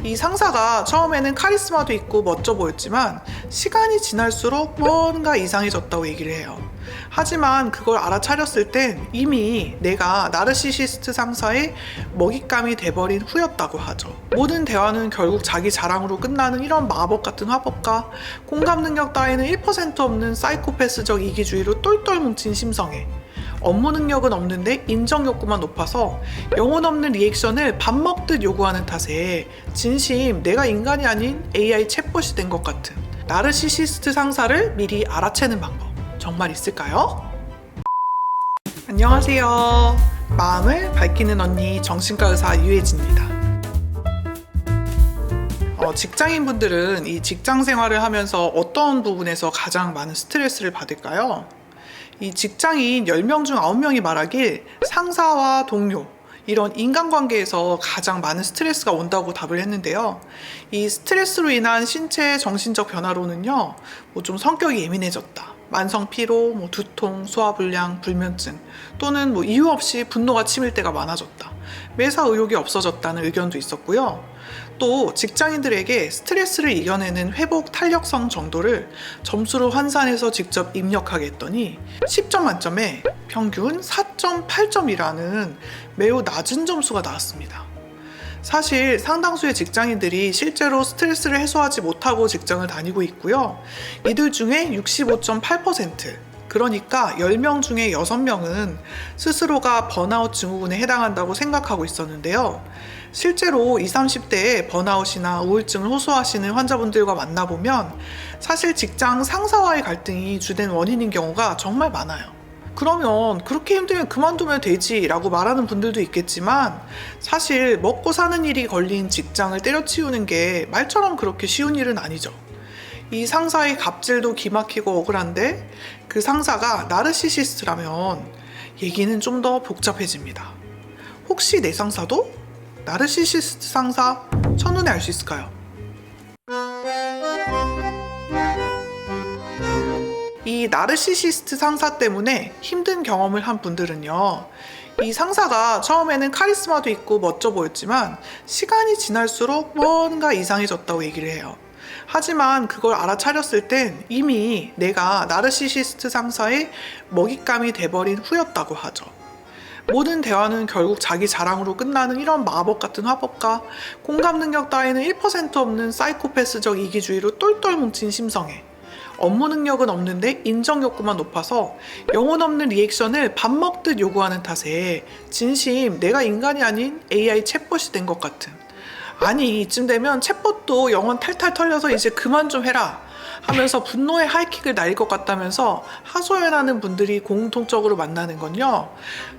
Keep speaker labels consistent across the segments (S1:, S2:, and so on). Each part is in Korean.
S1: 이 상사가 처음에는 카리스마도 있고 멋져 보였지만 시간이 지날수록 뭔가 이상해졌다고 얘기를 해요. 하지만 그걸 알아차렸을 땐 이미 내가 나르시시스트 상사의 먹잇감이 돼버린 후였다고 하죠. 모든 대화는 결국 자기 자랑으로 끝나는 이런 마법 같은 화법과 공감 능력 따위는 1% 없는 사이코패스적 이기주의로 똘똘 뭉친 심성에 업무 능력은 없는데 인정 욕구만 높아서 영혼 없는 리액션을 밥 먹듯 요구하는 탓에 진심 내가 인간이 아닌 AI 챗봇이 된 것 같은 나르시시스트 상사를 미리 알아채는 방법 정말 있을까요? 안녕하세요. 마음을 밝히는 언니 정신과 의사 유혜진입니다. 직장인분들은 이 직장 생활을 하면서 어떤 부분에서 가장 많은 스트레스를 받을까요? 이 직장인 10명 중 9명이 말하길 상사와 동료 이런 인간관계에서 가장 많은 스트레스가 온다고 답을 했는데요. 이 스트레스로 인한 신체 정신적 변화로는요, 좀 성격이 예민해졌다, 만성 피로, 두통, 소화불량, 불면증 또는 이유 없이 분노가 치밀 때가 많아졌다, 매사 의욕이 없어졌다는 의견도 있었고요. 또 직장인들에게 스트레스를 이겨내는 회복 탄력성 정도를 점수로 환산해서 직접 입력하게 했더니 10점 만점에 평균 4.8점이라는 매우 낮은 점수가 나왔습니다. 사실 상당수의 직장인들이 실제로 스트레스를 해소하지 못하고 직장을 다니고 있고요. 이들 중에 65.8%, 그러니까 10명 중에 6명은 스스로가 번아웃 증후군에 해당한다고 생각하고 있었는데요. 실제로 20, 30대에 번아웃이나 우울증을 호소하시는 환자분들과 만나보면 사실 직장 상사와의 갈등이 주된 원인인 경우가 정말 많아요. 그러면 그렇게 힘들면 그만두면 되지 라고 말하는 분들도 있겠지만 사실 먹고 사는 일이 걸린 직장을 때려치우는 게 말처럼 그렇게 쉬운 일은 아니죠. 이 상사의 갑질도 기막히고 억울한데 그 상사가 나르시시스트라면 얘기는 좀 더 복잡해집니다. 혹시 내 상사도 나르시시스트 상사 첫눈에 알 수 있을까요? 이 나르시시스트 상사 때문에 힘든 경험을 한 분들은요, 이 상사가 처음에는 카리스마도 있고 멋져 보였지만 시간이 지날수록 뭔가 이상해졌다고 얘기를 해요. 하지만 그걸 알아차렸을 땐 이미 내가 나르시시스트 상사의 먹잇감이 돼버린 후였다고 하죠. 모든 대화는 결국 자기 자랑으로 끝나는 이런 마법 같은 화법과 공감 능력 따위는 1% 없는 사이코패스적 이기주의로 똘똘 뭉친 심성에 업무 능력은 없는데 인정 욕구만 높아서 영혼 없는 리액션을 밥 먹듯 요구하는 탓에 진심 내가 인간이 아닌 AI 챗봇이 된 것 같은, 아니 이쯤 되면 챗봇도 영혼 탈탈 털려서 이제 그만 좀 해라 하면서 분노의 하이킥을 날릴 것 같다면서 하소연하는 분들이 공통적으로 만나는 건요,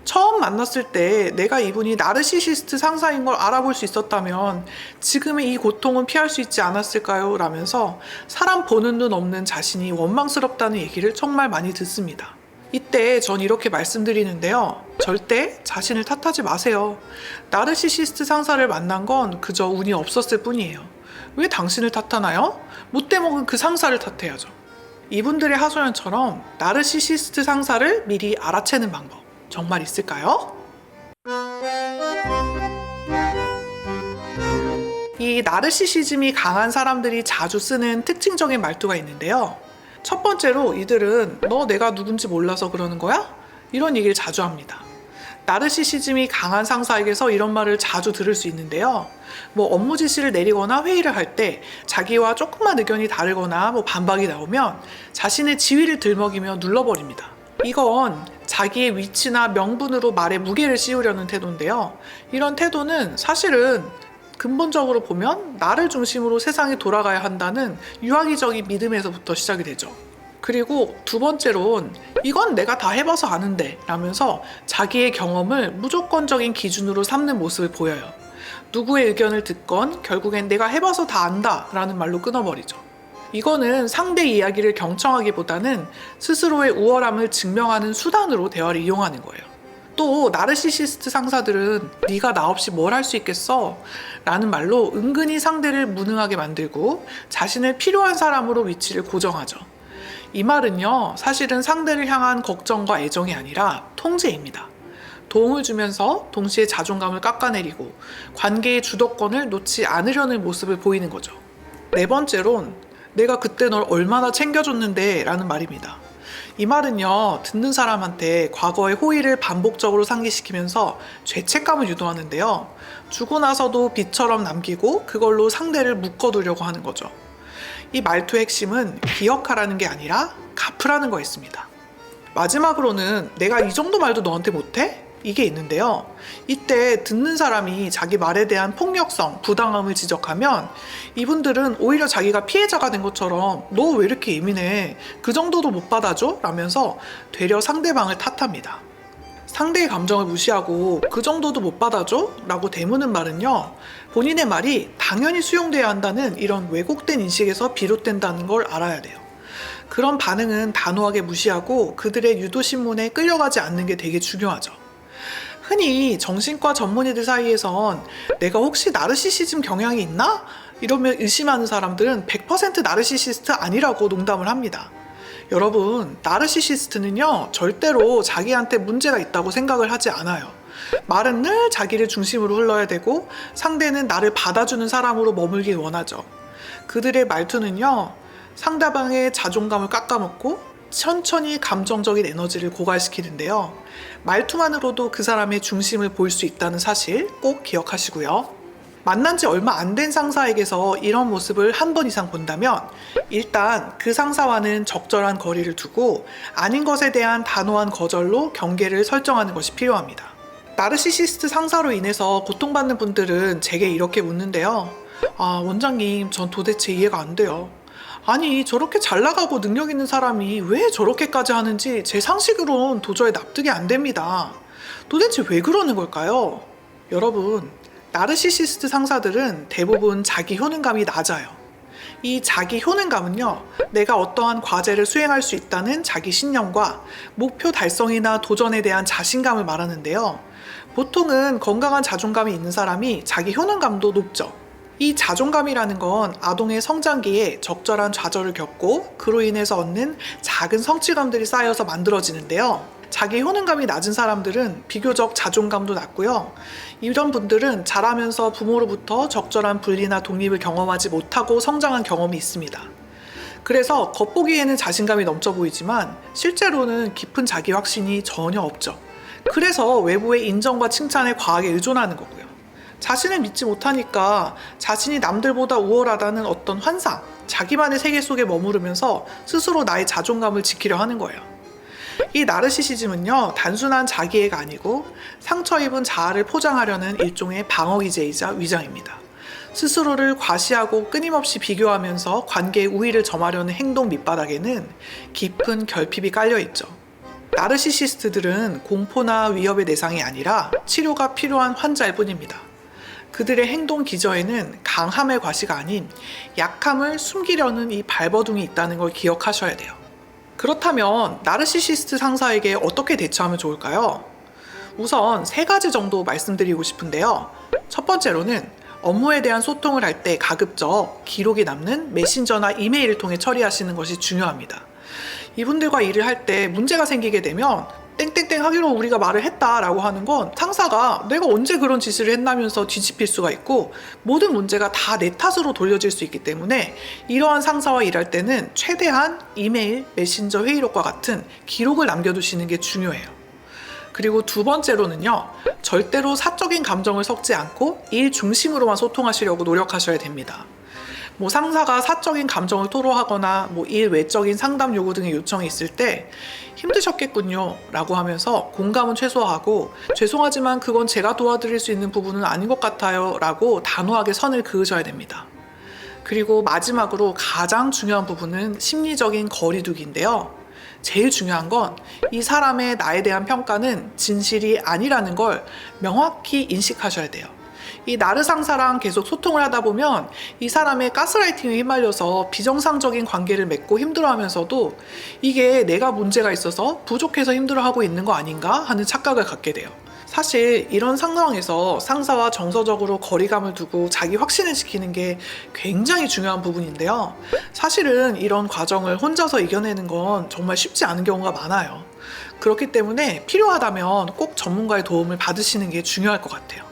S1: 처음 만났을 때 내가 이분이 나르시시스트 상사인 걸 알아볼 수 있었다면 지금의 이 고통은 피할 수 있지 않았을까요? 라면서 사람 보는 눈 없는 자신이 원망스럽다는 얘기를 정말 많이 듣습니다. 이때 전 이렇게 말씀드리는데요, 절대 자신을 탓하지 마세요. 나르시시스트 상사를 만난 건 그저 운이 없었을 뿐이에요. 왜 당신을 탓하나요? 못돼 먹은 그 상사를 탓해야죠. 이분들의 하소연처럼 나르시시스트 상사를 미리 알아채는 방법 정말 있을까요? 이 나르시시즘이 강한 사람들이 자주 쓰는 특징적인 말투가 있는데요. 첫 번째로 이들은 너 내가 누군지 몰라서 그러는 거야? 이런 얘기를 자주 합니다. 나르시시즘이 강한 상사에게서 이런 말을 자주 들을 수 있는데요. 업무 지시를 내리거나 회의를 할 때 자기와 조금만 의견이 다르거나 반박이 나오면 자신의 지위를 들먹이며 눌러버립니다. 이건 자기의 위치나 명분으로 말에 무게를 씌우려는 태도인데요. 이런 태도는 사실은 근본적으로 보면 나를 중심으로 세상이 돌아가야 한다는 유아기적인 믿음에서부터 시작이 되죠. 그리고 두 번째로는 이건 내가 다 해봐서 아는데 라면서 자기의 경험을 무조건적인 기준으로 삼는 모습을 보여요. 누구의 의견을 듣건 결국엔 내가 해봐서 다 안다 라는 말로 끊어버리죠. 이거는 상대 이야기를 경청하기보다는 스스로의 우월함을 증명하는 수단으로 대화를 이용하는 거예요. 또 나르시시스트 상사들은 네가 나 없이 뭘 할 수 있겠어? 라는 말로 은근히 상대를 무능하게 만들고 자신을 필요한 사람으로 위치를 고정하죠. 이 말은요, 사실은 상대를 향한 걱정과 애정이 아니라 통제입니다. 도움을 주면서 동시에 자존감을 깎아내리고 관계의 주도권을 놓지 않으려는 모습을 보이는 거죠. 네 번째론 내가 그때 널 얼마나 챙겨줬는데 라는 말입니다. 이 말은요, 듣는 사람한테 과거의 호의를 반복적으로 상기시키면서 죄책감을 유도하는데요. 주고 나서도 빚처럼 남기고 그걸로 상대를 묶어두려고 하는 거죠. 이 말투의 핵심은 기억하라는 게 아니라 갚으라는 거였습니다. 마지막으로는 내가 이 정도 말도 너한테 못해? 이게 있는데요. 이때 듣는 사람이 자기 말에 대한 폭력성, 부당함을 지적하면 이분들은 오히려 자기가 피해자가 된 것처럼 너 왜 이렇게 예민해? 그 정도도 못 받아줘? 라면서 되려 상대방을 탓합니다. 상대의 감정을 무시하고 그 정도도 못 받아줘? 라고 대무는 말은요. 본인의 말이 당연히 수용돼야 한다는 이런 왜곡된 인식에서 비롯된다는 걸 알아야 돼요. 그런 반응은 단호하게 무시하고 그들의 유도신문에 끌려가지 않는 게 되게 중요하죠. 흔히 정신과 전문의들 사이에선 내가 혹시 나르시시즘 경향이 있나? 이러면 의심하는 사람들은 100% 나르시시스트 아니라고 농담을 합니다. 여러분, 나르시시스트는요, 절대로 자기한테 문제가 있다고 생각을 하지 않아요. 말은 늘 자기를 중심으로 흘러야 되고 상대는 나를 받아주는 사람으로 머물길 원하죠. 그들의 말투는요, 상대방의 자존감을 깎아먹고 천천히 감정적인 에너지를 고갈시키는데요. 말투만으로도 그 사람의 중심을 볼 수 있다는 사실 꼭 기억하시고요. 만난 지 얼마 안 된 상사에게서 이런 모습을 한 번 이상 본다면 일단 그 상사와는 적절한 거리를 두고 아닌 것에 대한 단호한 거절로 경계를 설정하는 것이 필요합니다. 나르시시스트 상사로 인해서 고통받는 분들은 제게 이렇게 묻는데요. 원장님, 전 도대체 이해가 안 돼요. 아니, 저렇게 잘 나가고 능력 있는 사람이 왜 저렇게까지 하는지 제 상식으론 도저히 납득이 안 됩니다. 도대체 왜 그러는 걸까요? 여러분, 나르시시스트 상사들은 대부분 자기 효능감이 낮아요. 이 자기 효능감은요, 내가 어떠한 과제를 수행할 수 있다는 자기 신념과 목표 달성이나 도전에 대한 자신감을 말하는데요. 보통은 건강한 자존감이 있는 사람이 자기 효능감도 높죠. 이 자존감이라는 건 아동의 성장기에 적절한 좌절을 겪고 그로 인해서 얻는 작은 성취감들이 쌓여서 만들어지는데요. 자기 효능감이 낮은 사람들은 비교적 자존감도 낮고요. 이런 분들은 자라면서 부모로부터 적절한 분리나 독립을 경험하지 못하고 성장한 경험이 있습니다. 그래서 겉보기에는 자신감이 넘쳐 보이지만 실제로는 깊은 자기 확신이 전혀 없죠. 그래서 외부의 인정과 칭찬에 과하게 의존하는 거고요. 자신을 믿지 못하니까 자신이 남들보다 우월하다는 어떤 환상, 자기만의 세계 속에 머무르면서 스스로 나의 자존감을 지키려 하는 거예요. 이 나르시시즘은요, 단순한 자기애가 아니고 상처 입은 자아를 포장하려는 일종의 방어기제이자 위장입니다. 스스로를 과시하고 끊임없이 비교하면서 관계의 우위를 점하려는 행동 밑바닥에는 깊은 결핍이 깔려있죠. 나르시시스트들은 공포나 위협의 대상이 아니라 치료가 필요한 환자일 뿐입니다. 그들의 행동 기저에는 강함의 과시가 아닌 약함을 숨기려는 이 발버둥이 있다는 걸 기억하셔야 돼요. 그렇다면 나르시시스트 상사에게 어떻게 대처하면 좋을까요? 우선 3가지 정도 말씀드리고 싶은데요. 첫 번째로는 업무에 대한 소통을 할 때 가급적 기록이 남는 메신저나 이메일을 통해 처리하시는 것이 중요합니다. 이분들과 일을 할 때 문제가 생기게 되면 땡땡땡 하기로 우리가 말을 했다라고 하는 건 상사가 내가 언제 그런 지시를 했나면서 뒤집힐 수가 있고 모든 문제가 다 내 탓으로 돌려질 수 있기 때문에 이러한 상사와 일할 때는 최대한 이메일, 메신저 회의록과 같은 기록을 남겨두시는 게 중요해요. 그리고 2번째로는요, 절대로 사적인 감정을 섞지 않고 일 중심으로만 소통하시려고 노력하셔야 됩니다. 상사가 사적인 감정을 토로하거나 일 외적인 상담 요구 등의 요청이 있을 때 힘드셨겠군요 라고 하면서 공감은 최소화하고 죄송하지만 그건 제가 도와드릴 수 있는 부분은 아닌 것 같아요 라고 단호하게 선을 그으셔야 됩니다. 그리고 마지막으로 가장 중요한 부분은 심리적인 거리두기인데요. 제일 중요한 건 이 사람의 나에 대한 평가는 진실이 아니라는 걸 명확히 인식하셔야 돼요. 이 나르 상사랑 계속 소통을 하다 보면 이 사람의 가스라이팅에 휘말려서 비정상적인 관계를 맺고 힘들어하면서도 이게 내가 문제가 있어서 부족해서 힘들어하고 있는 거 아닌가 하는 착각을 갖게 돼요. 사실 이런 상황에서 상사와 정서적으로 거리감을 두고 자기 확신을 지키는 게 굉장히 중요한 부분인데요. 사실은 이런 과정을 혼자서 이겨내는 건 정말 쉽지 않은 경우가 많아요. 그렇기 때문에 필요하다면 꼭 전문가의 도움을 받으시는 게 중요할 것 같아요.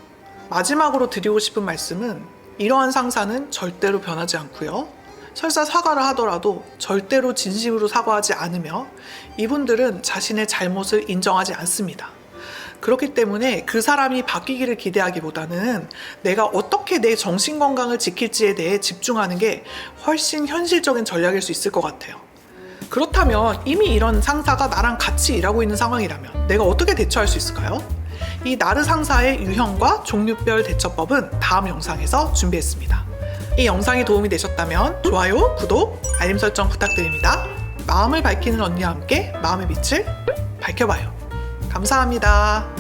S1: 마지막으로 드리고 싶은 말씀은 이러한 상사는 절대로 변하지 않고요. 설사 사과를 하더라도 절대로 진심으로 사과하지 않으며 이분들은 자신의 잘못을 인정하지 않습니다. 그렇기 때문에 그 사람이 바뀌기를 기대하기보다는 내가 어떻게 내 정신건강을 지킬지에 대해 집중하는 게 훨씬 현실적인 전략일 수 있을 것 같아요. 그렇다면 이미 이런 상사가 나랑 같이 일하고 있는 상황이라면 내가 어떻게 대처할 수 있을까요? 이 나르 상사의 유형과 종류별 대처법은 다음 영상에서 준비했습니다. 이 영상이 도움이 되셨다면 좋아요, 구독, 알림 설정 부탁드립니다. 마음을 밝히는 언니와 함께 마음의 빛을 밝혀봐요. 감사합니다.